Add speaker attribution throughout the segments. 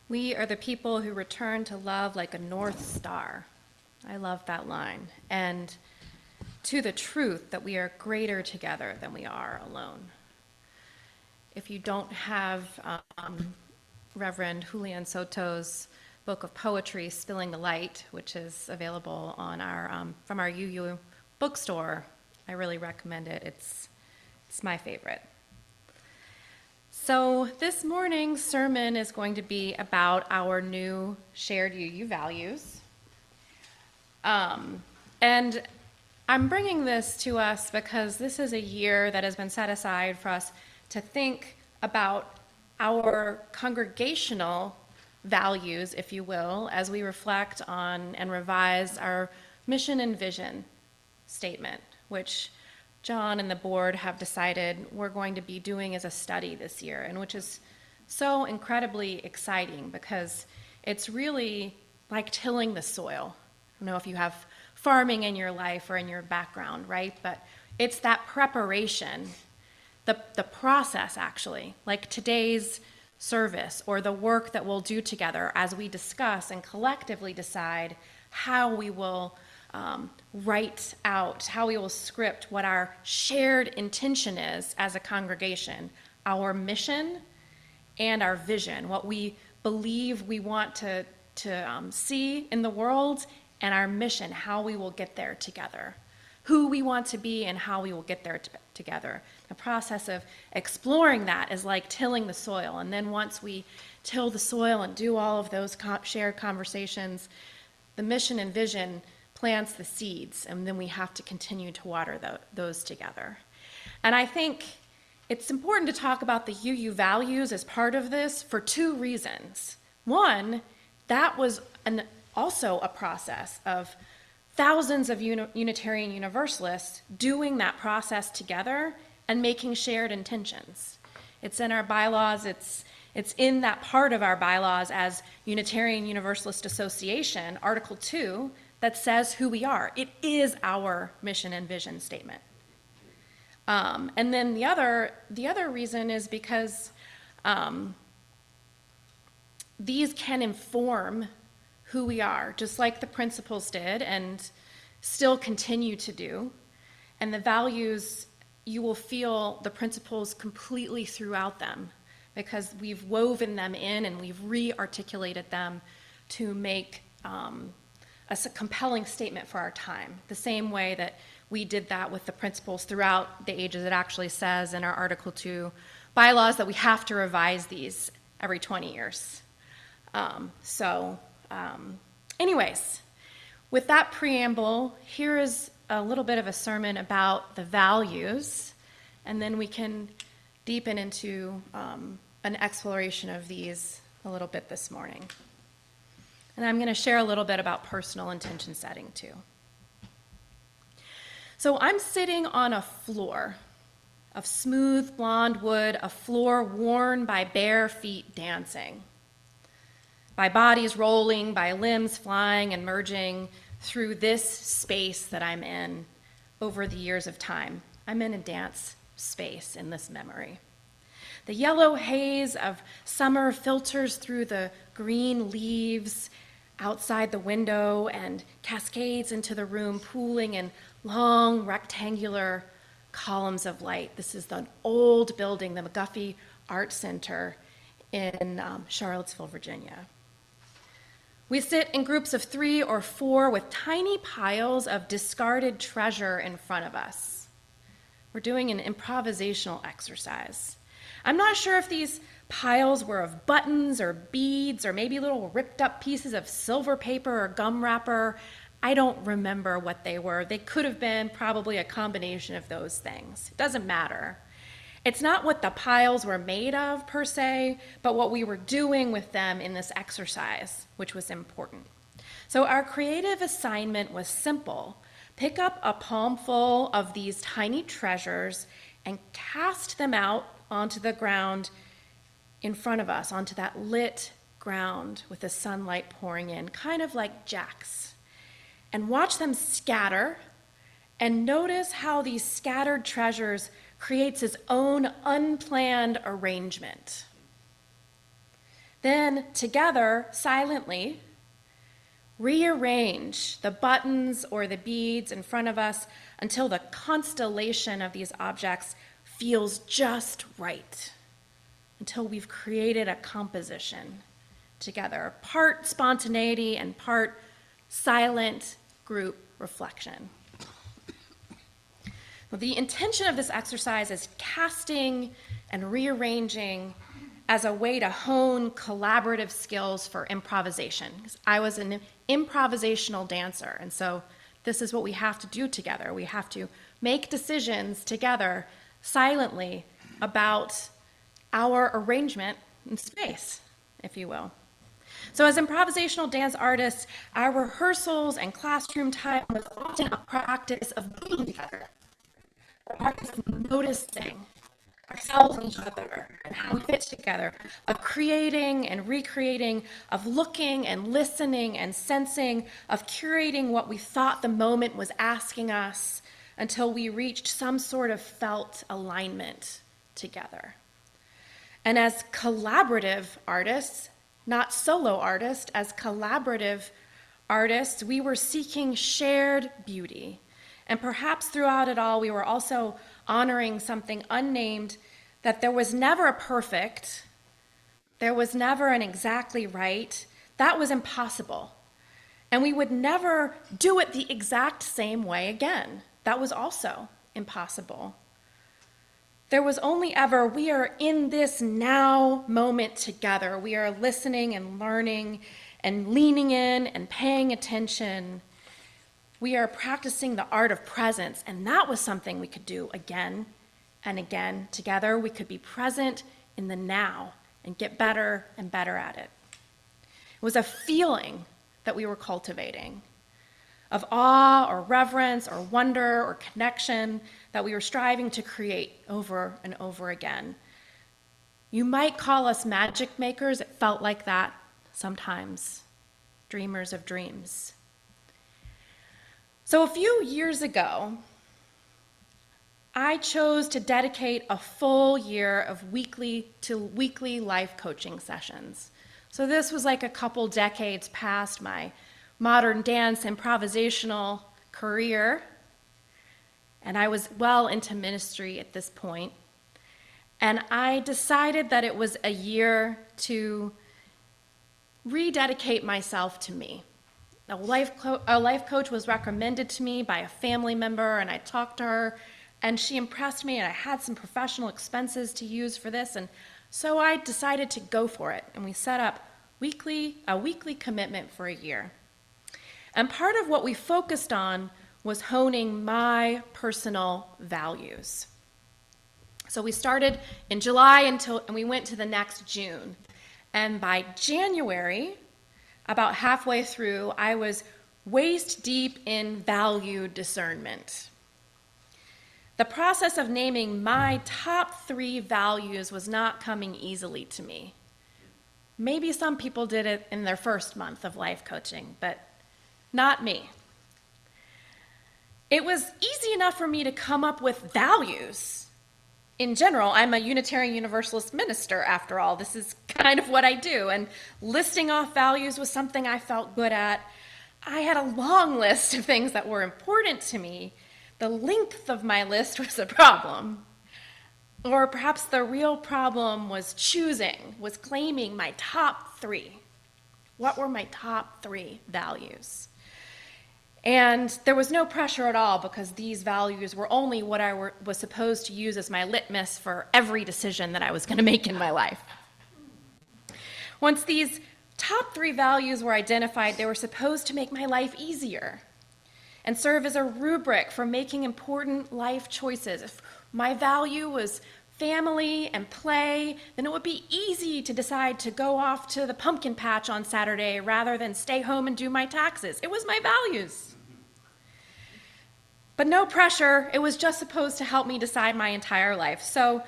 Speaker 1: We are the people who return to love like a north star. I love that line. And to the truth that we are greater together than we are alone. If you don't have Reverend Julian Soto's book of poetry, Spilling the Light, which is available on our from our UU bookstore, I really recommend it. It's my favorite. So this morning's sermon is going to be about our new shared UU values. And I'm bringing this to us because this is a year that has been set aside for us to think about our congregational values, if you will, as we reflect on and revise our mission and vision statement, which John and the board have decided we're going to be doing as a study this year, and which is so incredibly exciting because it's really like tilling the soil. I don't know if you have farming in your life or in your background, right? But it's that preparation, the process actually, like today's service or the work that we'll do together as we discuss and collectively decide how we will write out, how we will script what our shared intention is as a congregation, our mission and our vision, what we believe we want to see in the world, and our mission, how we will get there together, who we want to be and how we will get there together. The process of exploring that is like tilling the soil, and then once we till the soil and do all of those shared conversations, the mission and vision plants the seeds, and then we have to continue to water those together. And I think it's important to talk about the UU values as part of this for two reasons. One, that was also a process of thousands of Unitarian Universalists doing that process together and making shared intentions. It's in our bylaws, it's in that part of our bylaws as Unitarian Universalist Association, Article 2, that says who we are. It is our mission and vision statement. And then the other reason is because these can inform who we are, just like the principles did and still continue to do. And the values, you will feel the principles completely throughout them because we've woven them in and we've re-articulated them to make a compelling statement for our time, the same way that we did that with the principles throughout the ages. It actually says in our Article 2 bylaws that we have to revise these every 20 years. Anyways, with that preamble, here is a little bit of a sermon about the values, and then we can deepen into an exploration of these a little bit this morning. And I'm going to share a little bit about personal intention setting too. So I'm sitting on a floor of smooth blonde wood, a floor worn by bare feet dancing, by bodies rolling, by limbs flying and merging through this space that I'm in over the years of time. I'm in a dance space in this memory. The yellow haze of summer filters through the green leaves outside the window and cascades into the room, pooling in long rectangular columns of light. This is the old building, the McGuffey Art Center in Charlottesville, Virginia. We sit in groups of 3 or 4 with tiny piles of discarded treasure in front of us. We're doing an improvisational exercise. I'm not sure if these piles were of buttons or beads or maybe little ripped up pieces of silver paper or gum wrapper. I don't remember what they were. They could have been probably a combination of those things. It doesn't matter. It's not what the piles were made of per se, but what we were doing with them in this exercise, which was important. So our creative assignment was simple. Pick up a palmful of these tiny treasures and cast them out onto the ground in front of us, onto that lit ground with the sunlight pouring in, kind of like jacks. And watch them scatter, and notice how these scattered treasures creates its own unplanned arrangement. then together, silently, rearrange the buttons or the beads in front of us until the constellation of these objects feels just right, until we've created a composition together, part spontaneity and part silent group reflection. Well, the intention of this exercise is casting and rearranging as a way to hone collaborative skills for improvisation. I was an improvisational dancer, and so this is what we have to do together. We have to make decisions together silently about our arrangement in space, if you will. So as improvisational dance artists, our rehearsals and classroom time was often a practice of being together, a practice of noticing ourselves and each other and how we fit together, of creating and recreating, of looking and listening and sensing, of curating what we thought the moment was asking us until we reached some sort of felt alignment together. And as collaborative artists, not solo artists, as collaborative artists, we were seeking shared beauty. And perhaps throughout it all, we were also honoring something unnamed, that there was never a perfect, there was never an exactly right. That was impossible. And we would never do it the exact same way again. That was also impossible. There was only ever, we are in this now moment together. We are listening and learning and leaning in and paying attention. We are practicing the art of presence, and that was something we could do again and again together. We could be present in the now and get better and better at it. It was a feeling that we were cultivating of awe or reverence or wonder or connection that we were striving to create over and over again. You might call us magic makers. It felt like that sometimes. Dreamers of dreams. So a few years ago, I chose to dedicate a full year of weekly life coaching sessions. So this was like a couple decades past my modern dance improvisational career, and I was well into ministry at this point. And I decided that it was a year to rededicate myself to me. A life coach was recommended to me by a family member, and I talked to her, and she impressed me, and I had some professional expenses to use for this, and so I decided to go for it, and we set up a weekly commitment for a year. And part of what we focused on was honing my personal values. So we started in July and we went to the next June. And by January, about halfway through, I was waist deep in value discernment. The process of naming my top 3 values was not coming easily to me. Maybe some people did it in their first month of life coaching, but not me. It was easy enough for me to come up with values. In general, I'm a Unitarian Universalist minister, after all. This is kind of what I do, and listing off values was something I felt good at. I had a long list of things that were important to me. The length of my list was a problem. Or perhaps the real problem was claiming my top 3. What were my top 3 values? And there was no pressure at all, because these values were only what I was supposed to use as my litmus for every decision that I was going to make in my life. Once these top 3 values were identified, they were supposed to make my life easier and serve as a rubric for making important life choices. If my value was family and play, then it would be easy to decide to go off to the pumpkin patch on Saturday rather than stay home and do my taxes. It was my values. But no pressure. It was just supposed to help me decide my entire life. So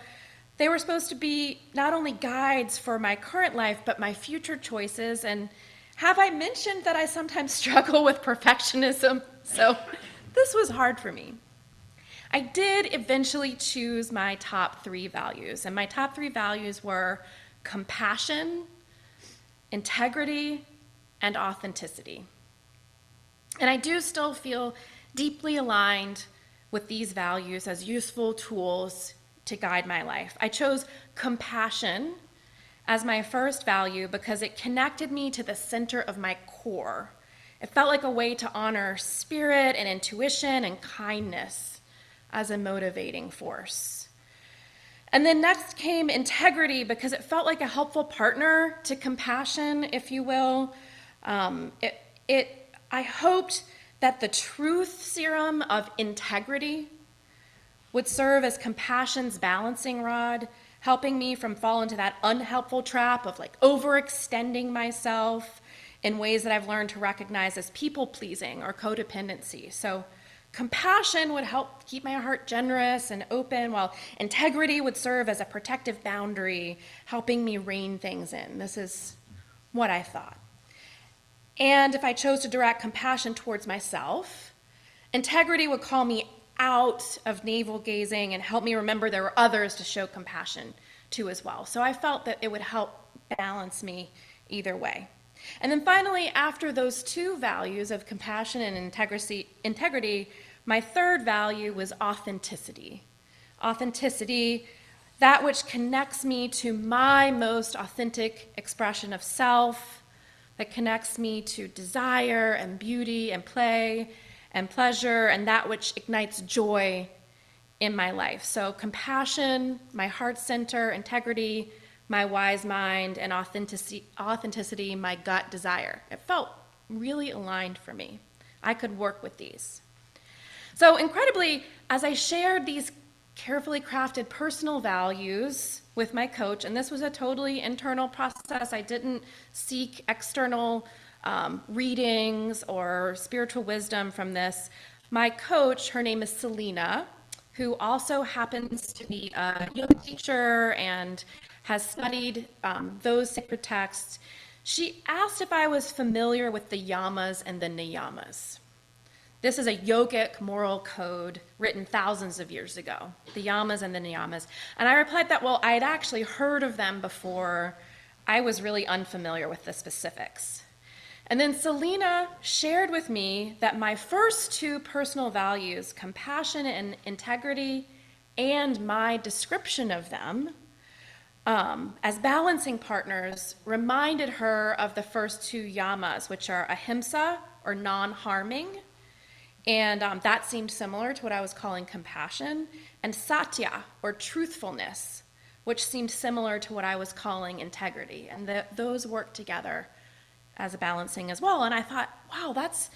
Speaker 1: they were supposed to be not only guides for my current life, but my future choices. And have I mentioned that I sometimes struggle with perfectionism? So this was hard for me. I did eventually choose my top 3 values, and my top 3 values were compassion, integrity, and authenticity. And I do still feel deeply aligned with these values as useful tools to guide my life. I chose compassion as my first value because it connected me to the center of my core. It felt like a way to honor spirit and intuition and kindness as a motivating force. And then next came integrity because it felt like a helpful partner to compassion, if you will. I hoped that the truth serum of integrity would serve as compassion's balancing rod, helping me from fall into that unhelpful trap of like overextending myself in ways that I've learned to recognize as people-pleasing or codependency. So compassion would help keep my heart generous and open, while integrity would serve as a protective boundary, helping me rein things in. This is what I thought. And if I chose to direct compassion towards myself, integrity would call me out of navel gazing and help me remember there were others to show compassion to as well. So I felt that it would help balance me either way. And then finally, after those two values of compassion and integrity, my third value was authenticity. Authenticity, that which connects me to my most authentic expression of self, that connects me to desire and beauty and play and pleasure, and that which ignites joy in my life. So compassion, my heart center, integrity, my wise mind, and authenticity, my gut desire. It felt really aligned for me. I could work with these. So incredibly, as I shared these carefully crafted personal values with my coach, and this was a totally internal process. I didn't seek external readings or spiritual wisdom from this. My coach, her name is Selena, who also happens to be a yoga teacher and has studied those sacred texts. She asked if I was familiar with the yamas and the niyamas. This is a yogic moral code written thousands of years ago, the yamas and the niyamas. And I replied that, well, I had actually heard of them before. I was really unfamiliar with the specifics. And then Selena shared with me that my first two personal values, compassion and integrity, and my description of them as balancing partners reminded her of the first two yamas, which are ahimsa, or non-harming, and that seemed similar to what I was calling compassion, and satya, or truthfulness, which seemed similar to what I was calling integrity. And those work together as a balancing as well. And I thought, wow, that's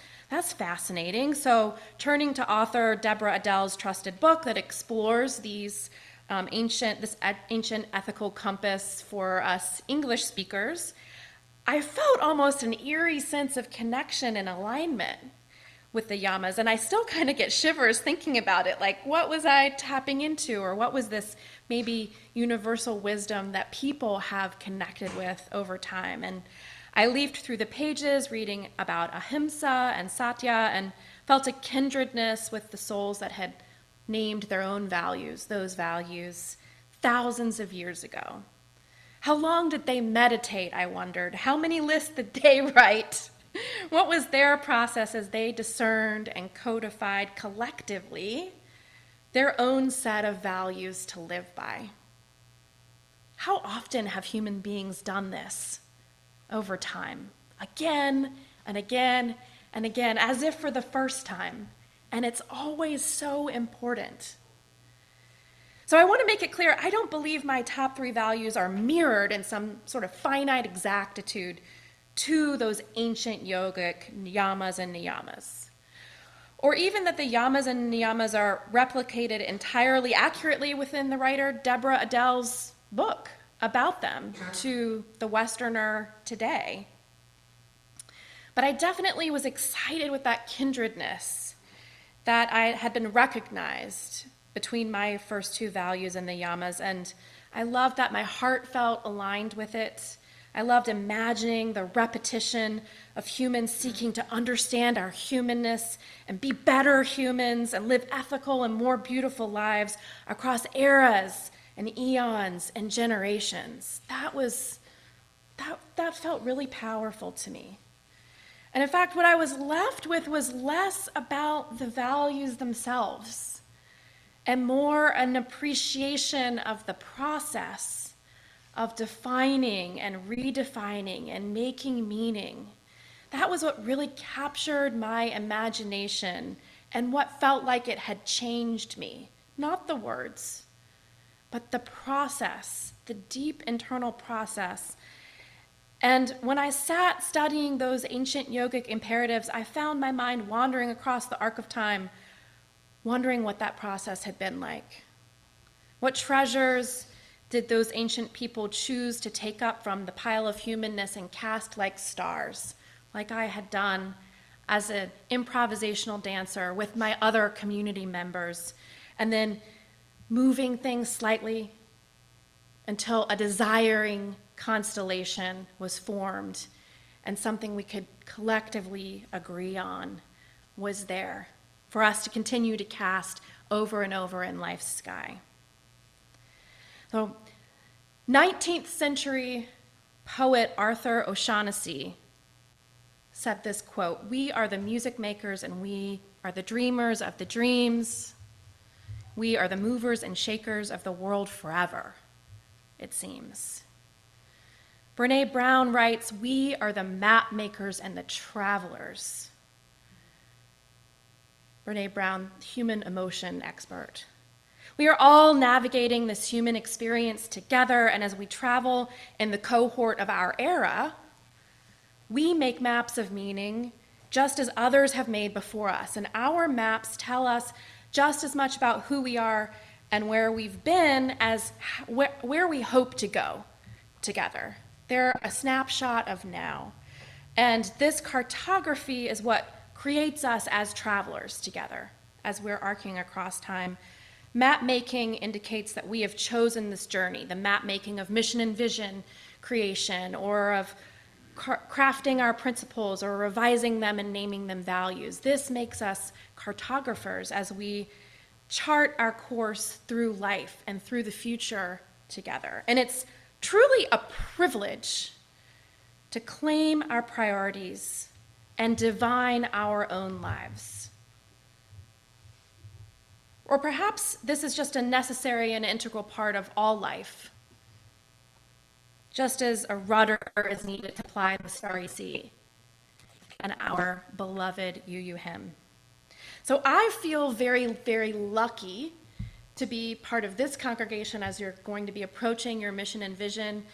Speaker 1: fascinating. So turning to author Deborah Adele's trusted book that explores this ancient ethical compass for us English speakers, I felt almost an eerie sense of connection and alignment with the yamas. And I still kind of get shivers thinking about it. Like, what was I tapping into? Or what was this maybe universal wisdom that people have connected with over time? And I leafed through the pages reading about ahimsa and satya and felt a kindredness with the souls that had named their own values, those values, thousands of years ago. How long did they meditate, I wondered? How many lists did they write? What was their process as they discerned and codified collectively their own set of values to live by? How often have human beings done this over time? Again and again and again, as if for the first time. And it's always so important. So I want to make it clear, I don't believe my top three values are mirrored in some sort of finite exactitude to those ancient yogic yamas and niyamas. Or even that the yamas and niyamas are replicated entirely accurately within the writer Deborah Adele's book about them to the Westerner today. But I definitely was excited with that kindredness that I had been recognized between my first two values and the yamas, and I loved that my heart felt aligned with it. I loved imagining the repetition of humans seeking to understand our humanness and be better humans and live ethical and more beautiful lives across eras and eons and generations. That was that felt really powerful to me. And in fact, what I was left with was less about the values themselves and more an appreciation of the process of defining and redefining and making meaning. That was what really captured my imagination and what felt like it had changed me. Not the words, but the process, the deep internal process. And when I sat studying those ancient yogic imperatives, I found my mind wandering across the arc of time, wondering what that process had been like. What treasures did those ancient people choose to take up from the pile of humanness and cast like stars, like I had done as an improvisational dancer with my other community members, and then moving things slightly until a desiring constellation was formed and something we could collectively agree on was there for us to continue to cast over and over in life's sky. So, 19th century poet Arthur O'Shaughnessy said this quote, "We are the music makers and we are the dreamers of the dreams. We are the movers and shakers of the world forever, it seems." Brene Brown writes, "We are the map makers and the travelers." Brene Brown, human emotion expert. We are all navigating this human experience together, and as we travel in the cohort of our era, we make maps of meaning just as others have made before us, and our maps tell us just as much about who we are and where we've been as where we hope to go together. They're a snapshot of now. And this cartography is what creates us as travelers together as we're arcing across time. Map making indicates that we have chosen this journey, the map making of mission and vision creation, or of crafting our principles or revising them and naming them values. This makes us cartographers as we chart our course through life and through the future together. And it's truly a privilege to claim our priorities and divine our own lives. Or perhaps this is just a necessary and integral part of all life, just as a rudder is needed to ply the starry sea and our beloved 𝐒𝐿 hymn. So I feel very, very lucky to be part of this congregation as you're going to be approaching your mission and vision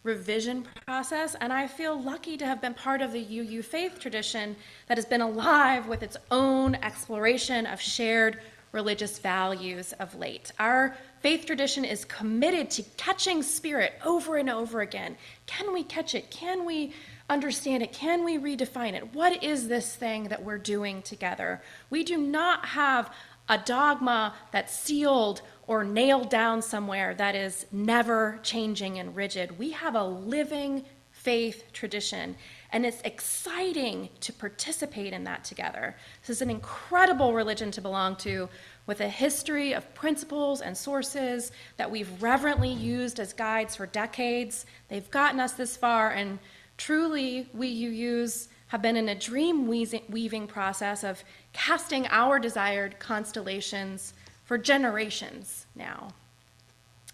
Speaker 1: revision process, and I feel lucky to have been part of the 𝐒𝐿 faith tradition that has been alive with its own exploration of shared religious values of late. Our faith tradition is committed to catching spirit over and over again. Can we catch it? Can we understand it? Can we redefine it? What is this thing that we're doing together? We do not have a dogma that's sealed or nailed down somewhere that is never changing and rigid. We have a living faith tradition, and it's exciting to participate in that together. This is an incredible religion to belong to, with a history of principles and sources that we've reverently used as guides for decades. They've gotten us this far, and truly, we use have been in a dream weaving process of casting our desired constellations for generations now.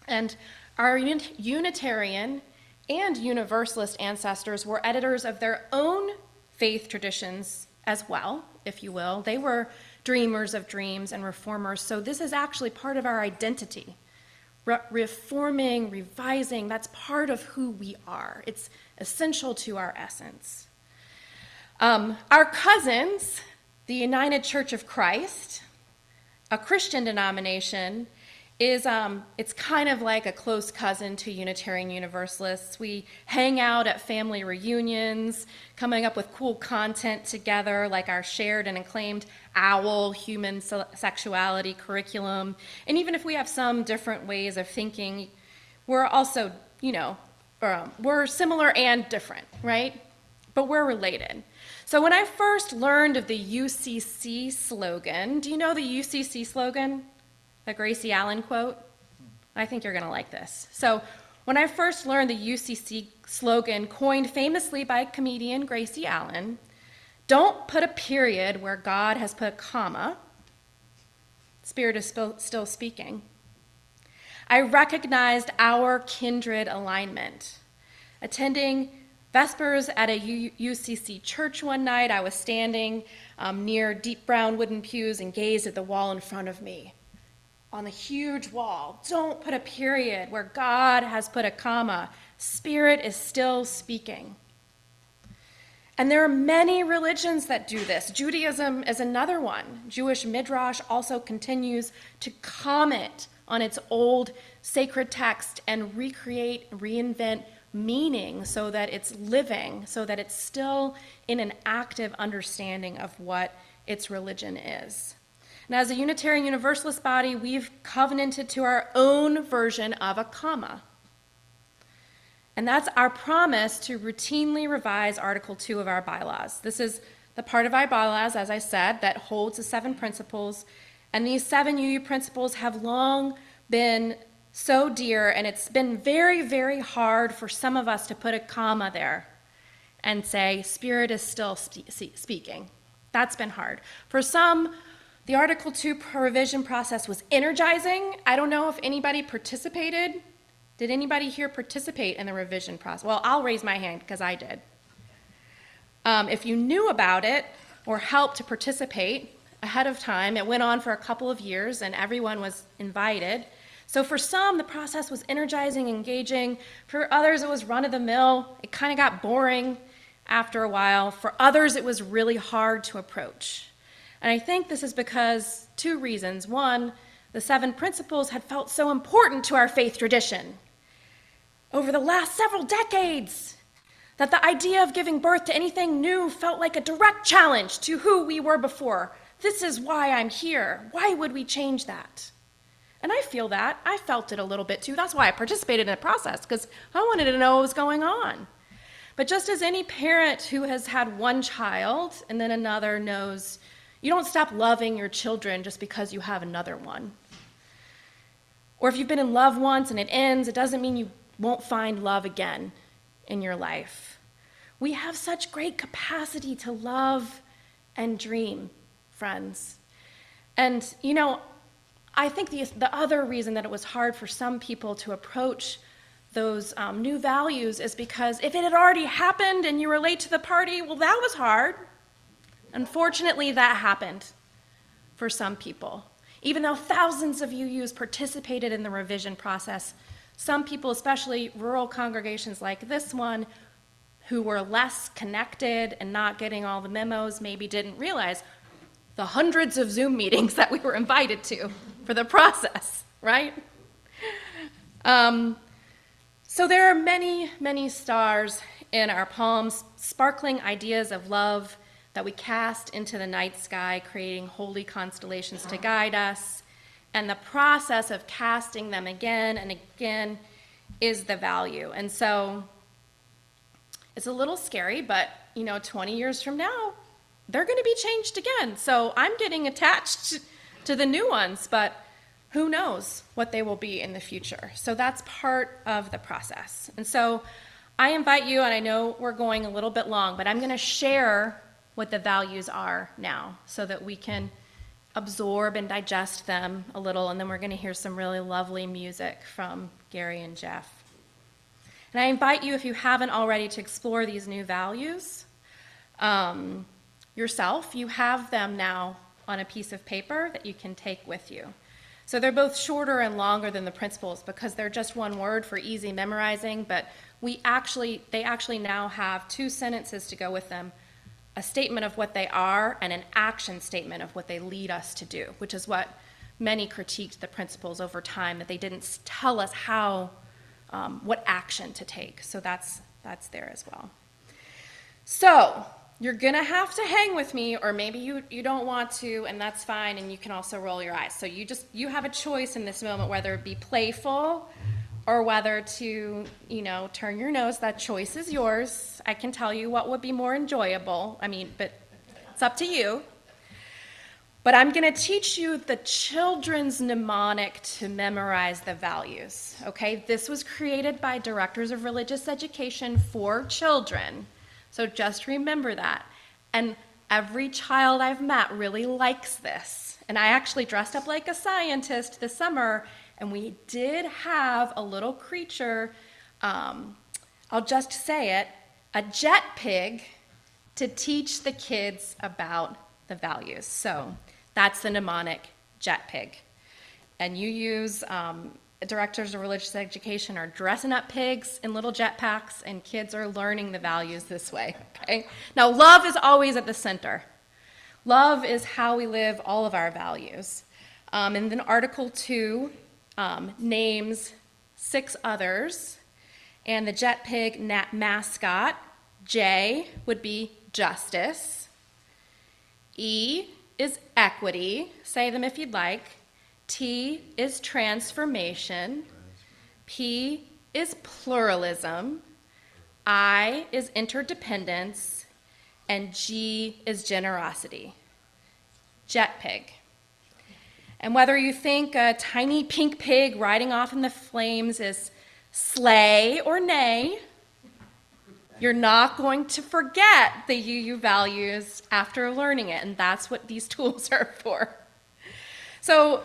Speaker 1: And our Unitarian and Universalist ancestors were editors of their own faith traditions as well, if you will. They were dreamers of dreams and reformers, so this is actually part of our identity. Reforming, revising, that's part of who we are. It's essential to our essence. Our cousins, the United Church of Christ, a Christian denomination, is it's kind of like a close cousin to Unitarian Universalists. We hang out at family reunions, coming up with cool content together, like our shared and acclaimed OWL human sexuality curriculum. And even if we have some different ways of thinking, we're also, we're similar and different, right? But we're related. So when I first learned of the UCC slogan, do you know the UCC slogan? The Gracie Allen quote? I think you're going to like this. So, When I first learned the UCC slogan coined famously by comedian Gracie Allen, "Don't put a period where God has put a comma, Spirit is still speaking," I recognized our kindred alignment. Attending Vespers at a UCC church one night, I was standing near deep brown wooden pews and gazed at the wall in front of me. On the huge wall, "Don't put a period where God has put a comma. Spirit is still speaking." And there are many religions that do this. Judaism is another one. Jewish Midrash also continues to comment on its old sacred text and recreate, reinvent meaning so that it's living, so that it's still in an active understanding of what its religion is. And as a Unitarian Universalist body, we've covenanted to our own version of a comma. And that's our promise to routinely revise Article 2 of our bylaws. This is the part of our bylaws, as I said, that holds the 7 principles. And these 7 UU principles have long been so dear, and it's been very, very hard for some of us to put a comma there and say, Spirit is still speaking. That's been hard. For some, the Article 2 revision process was energizing. I don't know if anybody participated. Did anybody here participate in the revision process? Well, I'll raise my hand because I did. If you knew about it or helped to participate ahead of time, it went on for a couple of years and everyone was invited. So for some, the process was energizing, engaging. For others, it was run-of-the-mill. It kind of got boring after a while. For others, it was really hard to approach. And I think this is because 2 reasons. One, the 7 principles had felt so important to our faith tradition over the last several decades that the idea of giving birth to anything new felt like a direct challenge to who we were before. This is why I'm here. Why would we change that? And I feel that. I felt it a little bit too. That's why I participated in the process, because I wanted to know what was going on. But just as any parent who has had one child and then another knows, you don't stop loving your children just because you have another one. Or if you've been in love once and it ends, it doesn't mean you won't find love again in your life. We have such great capacity to love and dream, friends. And, you know, I think the other reason that it was hard for some people to approach those new values is because if it had already happened and you were late to the party, well, that was hard. Unfortunately, that happened for some people. Even though thousands of UUs participated in the revision process, some people, especially rural congregations like this one, who were less connected and not getting all the memos, maybe didn't realize the hundreds of Zoom meetings that we were invited to for the process, right? So there are many, many stars in our palms, sparkling ideas of love that we cast into the night sky, creating holy constellations to guide us. And the process of casting them again and again is the value. And so it's a little scary, but 20 years from now, they're going to be changed again. So I'm getting attached to the new ones, but who knows what they will be in the future. So that's part of the process. And so I invite you, and I know we're going a little bit long, but I'm going to share what the values are now so that we can absorb and digest them a little, and then we're going to hear some really lovely music from Gary and Jeff. And I invite you, if you haven't already, to explore these new values yourself. You have them now on a piece of paper that you can take with you. So they're both shorter and longer than the principles because they're just one word for easy memorizing, but they actually now have 2 sentences to go with them, a statement of what they are and an action statement of what they lead us to do, which is what many critiqued the principles over time, that they didn't tell us how, what action to take. So that's there as well. So you're gonna have to hang with me, or maybe you don't want to, and that's fine, and you can also roll your eyes. So you have a choice in this moment, whether it be playful or whether to, turn your nose. That choice is yours. I can tell you what would be more enjoyable. But it's up to you. But I'm going to teach you the children's mnemonic to memorize the values, okay? This was created by directors of religious education for children. So just remember that. And every child I've met really likes this. And I actually dressed up like a scientist this summer, and we did have a little creature, I'll just say it, a jet pig, to teach the kids about the values. So that's the mnemonic, jet pig. And you use, directors of religious education are dressing up pigs in little jet packs, and kids are learning the values this way, okay? Now, love is always at the center. Love is how we live all of our values. And then Article 2 names 6 others, and the jet pig mascot, J, would be justice. E is equity. Say them if you'd like. T is transformation. P is pluralism. I is interdependence. And G is generosity. Jet pig. And whether you think a tiny pink pig riding off in the flames is slay or nay, you're not going to forget the UU values after learning it, and that's what these tools are for. So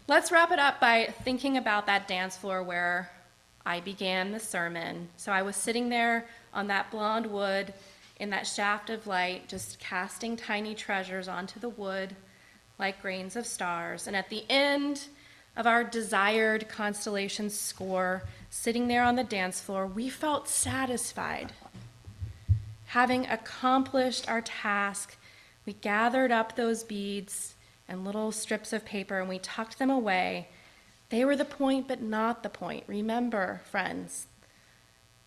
Speaker 1: let's wrap it up by thinking about that dance floor where I began the sermon. So I was sitting there on that blonde wood in that shaft of light, just casting tiny treasures onto the wood like grains of stars. And at the end of our desired constellation score, sitting there on the dance floor, we felt satisfied. Having accomplished our task, we gathered up those beads and little strips of paper and we tucked them away. They were the point, but not the point. Remember, friends,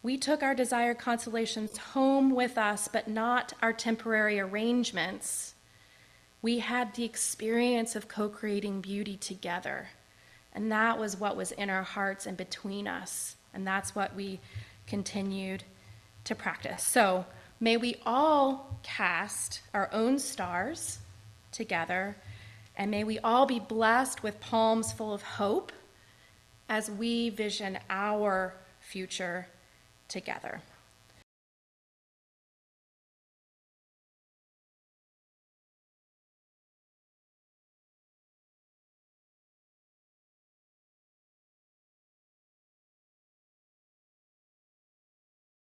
Speaker 1: we took our desired constellations home with us, but not our temporary arrangements. We had the experience of co-creating beauty together. And that was what was in our hearts and between us. And that's what we continued to practice. So may we all cast our own stars together, and may we all be blessed with palms full of hope as we vision our future together.